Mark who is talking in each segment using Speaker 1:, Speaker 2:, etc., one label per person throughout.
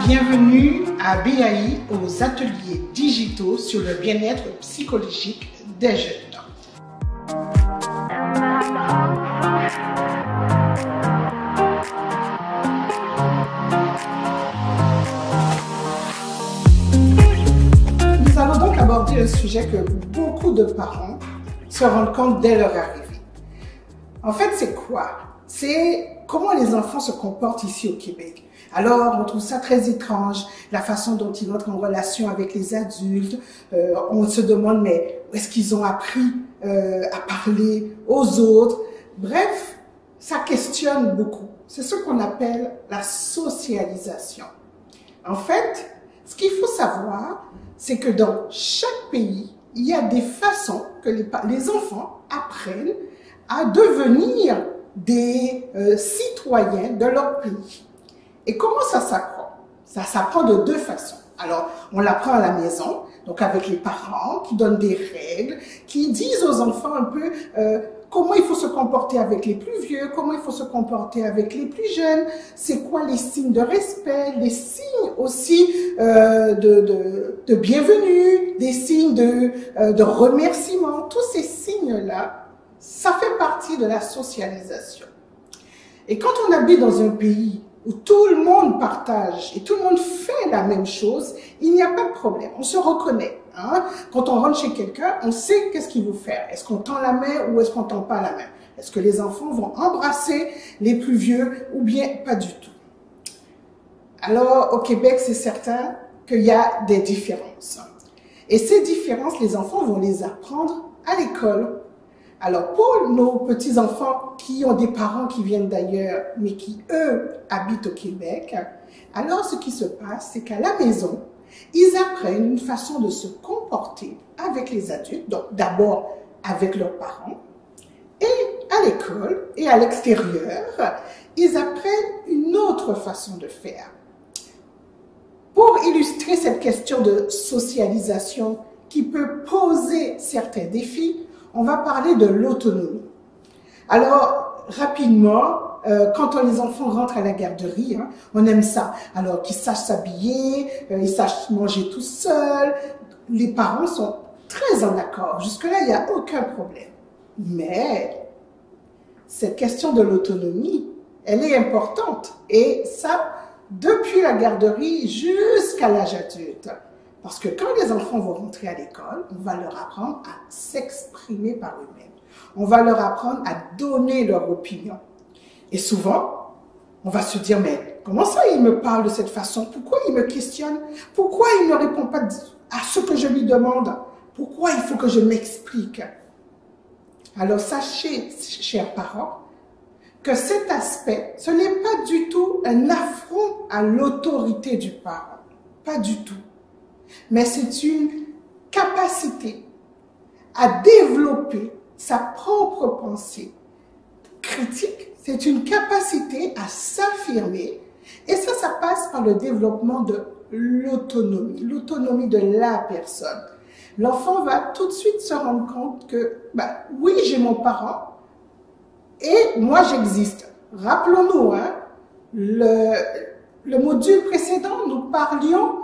Speaker 1: Bienvenue à BAI aux ateliers digitaux sur le bien-être psychologique des jeunes. Nous allons donc aborder un sujet que beaucoup de parents se rendent compte dès leur arrivée. En fait, c'est quoi? C'est comment les enfants se comportent ici au Québec. Alors, on trouve ça très étrange, la façon dont ils entrent en relation avec les adultes. On se demande, mais où est-ce qu'ils ont appris à parler aux autres? Bref, ça questionne beaucoup. C'est ce qu'on appelle la socialisation. En fait, ce qu'il faut savoir, c'est que dans chaque pays, il y a des façons que les enfants apprennent à devenir des citoyens de leur pays. Et comment ça s'apprend? Ça s'apprend de deux façons. Alors, on l'apprend à la maison, donc avec les parents qui donnent des règles, qui disent aux enfants un peu comment il faut se comporter avec les plus vieux, comment il faut se comporter avec les plus jeunes, c'est quoi les signes de respect, les signes aussi de bienvenue, des signes de remerciement. Tous ces signes-là, ça fait partie de la socialisation. Et quand on habite dans un pays où tout le monde partage et tout le monde fait la même chose, il n'y a pas de problème, on se reconnaît. Hein? Quand on rentre chez quelqu'un, on sait qu'est-ce qu'il veut faire. Est-ce qu'on tend la main ou est-ce qu'on tend pas la main? Est-ce que les enfants vont embrasser les plus vieux ou bien pas du tout? Alors, au Québec, c'est certain qu'il y a des différences. Et ces différences, les enfants vont les apprendre à l'école. Alors, pour nos petits-enfants qui ont des parents qui viennent d'ailleurs, mais qui, eux, habitent au Québec, alors ce qui se passe, c'est qu'à la maison, ils apprennent une façon de se comporter avec les adultes, donc d'abord avec leurs parents, et à l'école et à l'extérieur, ils apprennent une autre façon de faire. Pour illustrer cette question de socialisation qui peut poser certains défis, on va parler de l'autonomie. Alors, rapidement, quand les enfants rentrent à la garderie, hein, on aime ça. Alors, qu'ils sachent s'habiller, ils sachent manger tout seuls. Les parents sont très en accord. Jusque-là, il n'y a aucun problème. Mais cette question de l'autonomie, elle est importante. Et ça, depuis la garderie jusqu'à l'âge adulte. Parce que quand les enfants vont rentrer à l'école, on va leur apprendre à s'exprimer par eux-mêmes. On va leur apprendre à donner leur opinion. Et souvent, on va se dire, mais comment ça il me parle de cette façon? Pourquoi il me questionne? Pourquoi il ne répond pas à ce que je lui demande? Pourquoi il faut que je m'explique? Alors sachez, chers parents, que cet aspect, ce n'est pas du tout un affront à l'autorité du parent. Pas du tout. Mais c'est une capacité à développer sa propre pensée critique, c'est une capacité à s'affirmer et ça passe par le développement de l'autonomie de la personne. L'enfant va tout de suite se rendre compte que, oui, j'ai mon parent et moi j'existe. Rappelons-nous, hein, le module précédent, nous parlions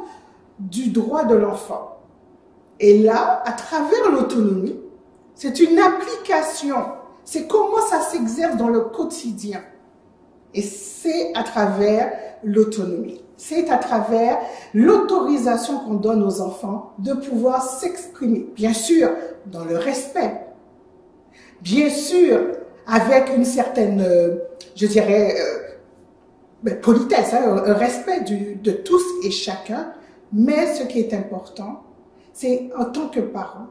Speaker 1: du droit de l'enfant. Et là, à travers l'autonomie, c'est une application. C'est comment ça s'exerce dans le quotidien. Et c'est à travers l'autonomie. C'est à travers l'autorisation qu'on donne aux enfants de pouvoir s'exprimer. Bien sûr, dans le respect. Bien sûr, avec une certaine, je dirais, politesse, hein, un respect de tous et chacun. Mais ce qui est important, c'est en tant que parent,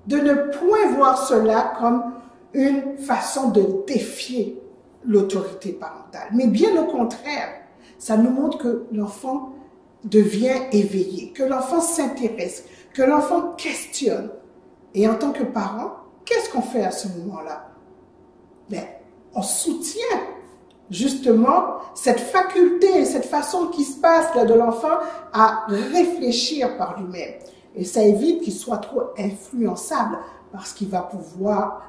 Speaker 1: de ne point voir cela comme une façon de défier l'autorité parentale. Mais bien au contraire, ça nous montre que l'enfant devient éveillé, que l'enfant s'intéresse, que l'enfant questionne. Et en tant que parent, qu'est-ce qu'on fait à ce moment-là? On soutient justement cette faculté, cette façon qui se passe là de l'enfant à réfléchir par lui-même. Et ça évite qu'il soit trop influençable parce qu'il va pouvoir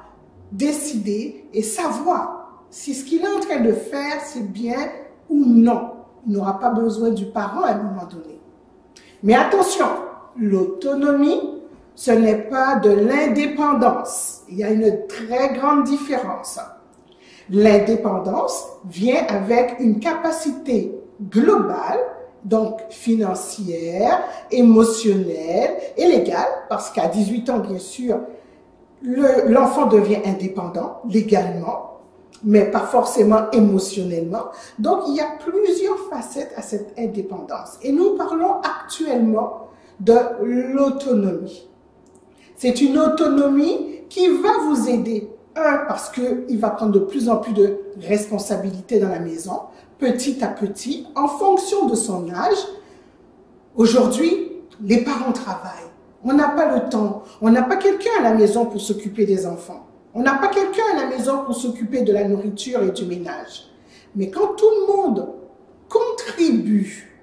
Speaker 1: décider et savoir si ce qu'il est en train de faire, c'est bien ou non. Il n'aura pas besoin du parent à un moment donné. Mais attention, l'autonomie, ce n'est pas de l'indépendance. Il y a une très grande différence. L'indépendance vient avec une capacité globale, donc financière, émotionnelle et légale, parce qu'à 18 ans, bien sûr, l'enfant devient indépendant légalement, mais pas forcément émotionnellement. Donc, il y a plusieurs facettes à cette indépendance. Et nous parlons actuellement de l'autonomie. C'est une autonomie qui va vous aider. Un, parce qu'il va prendre de plus en plus de responsabilités dans la maison, petit à petit, en fonction de son âge. Aujourd'hui, les parents travaillent. On n'a pas le temps. On n'a pas quelqu'un à la maison pour s'occuper des enfants. On n'a pas quelqu'un à la maison pour s'occuper de la nourriture et du ménage. Mais quand tout le monde contribue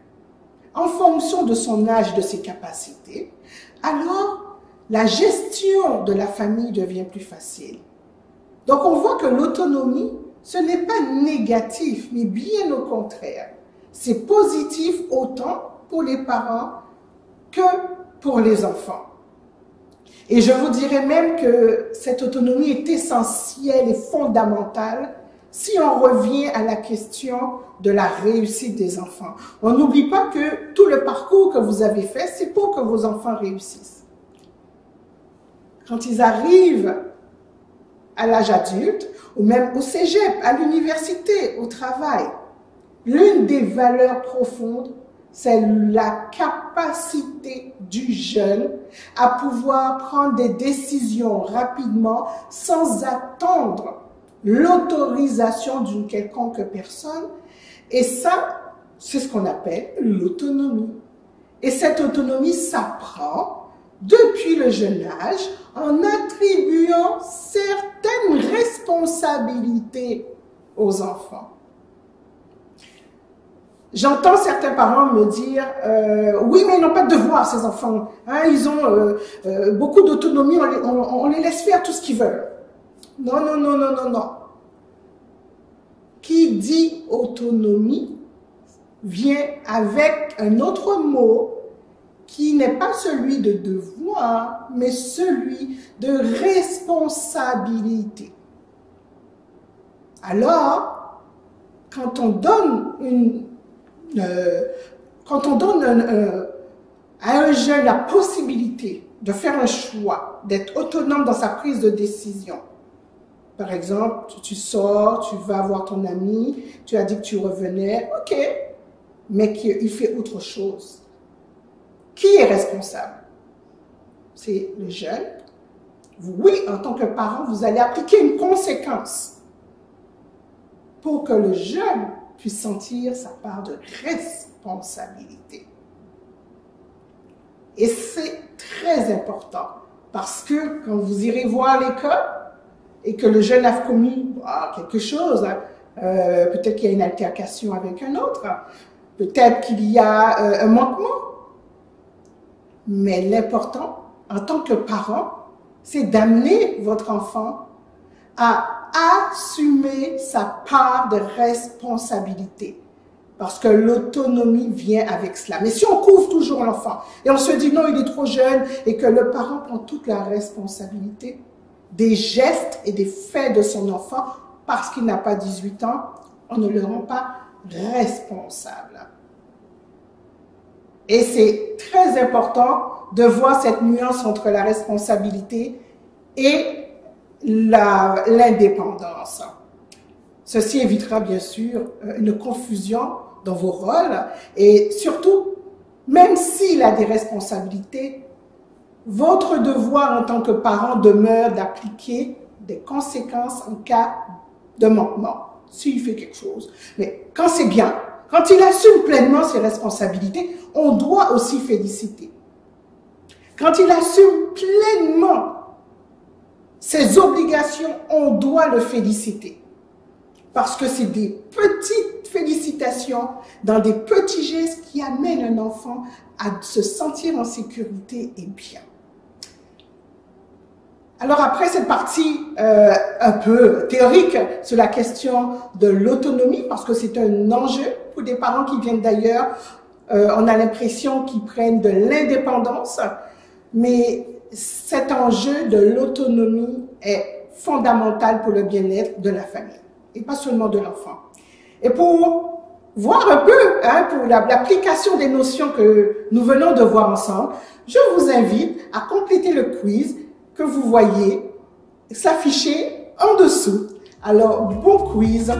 Speaker 1: en fonction de son âge, de ses capacités, alors la gestion de la famille devient plus facile. Donc on voit que l'autonomie, ce n'est pas négatif, mais bien au contraire. C'est positif autant pour les parents que pour les enfants. Et je vous dirais même que cette autonomie est essentielle et fondamentale si on revient à la question de la réussite des enfants. On n'oublie pas que tout le parcours que vous avez fait, c'est pour que vos enfants réussissent. Quand ils arrivent à l'âge adulte, ou même au cégep, à l'université, au travail, l'une des valeurs profondes, c'est la capacité du jeune à pouvoir prendre des décisions rapidement sans attendre l'autorisation d'une quelconque personne. Et ça, c'est ce qu'on appelle l'autonomie. Et cette autonomie s'apprend depuis le jeune âge en attribuant certaines responsabilités aux enfants. J'entends certains parents me dire oui, mais ils n'ont pas de devoir, ces enfants. Hein, ils ont beaucoup d'autonomie, on les laisse faire tout ce qu'ils veulent. Non, non, non, non, non, non. Qui dit autonomie vient avec un autre mot qui n'est pas celui de devoir, mais celui de responsabilité. Alors, quand on donne à un jeune la possibilité de faire un choix, d'être autonome dans sa prise de décision. Par exemple, tu sors, tu vas voir ton ami, tu as dit que tu revenais, ok, mais qu'il fait autre chose. Qui est responsable? C'est le jeune. Oui, en tant que parent, vous allez appliquer une conséquence pour que le jeune puisse sentir sa part de responsabilité. Et c'est très important parce que quand vous irez voir l'école et que le jeune a commis quelque chose, peut-être qu'il y a une altercation avec un autre, peut-être qu'il y a un manquement, mais l'important en tant que parent, c'est d'amener votre enfant à assumer sa part de responsabilité. Parce que l'autonomie vient avec cela. Mais si on couvre toujours l'enfant et on se dit non, il est trop jeune et que le parent prend toute la responsabilité des gestes et des faits de son enfant parce qu'il n'a pas 18 ans, on ne le rend pas responsable. Et c'est très important de voir cette nuance entre la responsabilité et l'indépendance. Ceci évitera bien sûr une confusion dans vos rôles et surtout, même s'il a des responsabilités, votre devoir en tant que parent demeure d'appliquer des conséquences en cas de manquement, s'il fait quelque chose. Mais quand c'est bien, quand il assume pleinement ses responsabilités, on doit aussi féliciter. Quand il assume pleinement ses obligations, on doit le féliciter. Parce que c'est des petites félicitations dans des petits gestes qui amènent un enfant à se sentir en sécurité et bien. Alors après cette partie un peu théorique sur la question de l'autonomie, parce que c'est un enjeu pour des parents qui viennent d'ailleurs, on a l'impression qu'ils prennent de l'indépendance, mais cet enjeu de l'autonomie est fondamental pour le bien-être de la famille, et pas seulement de l'enfant. Et pour voir un peu, pour l'application des notions que nous venons de voir ensemble, je vous invite à compléter le quiz que vous voyez s'afficher en dessous. Alors, bon quiz!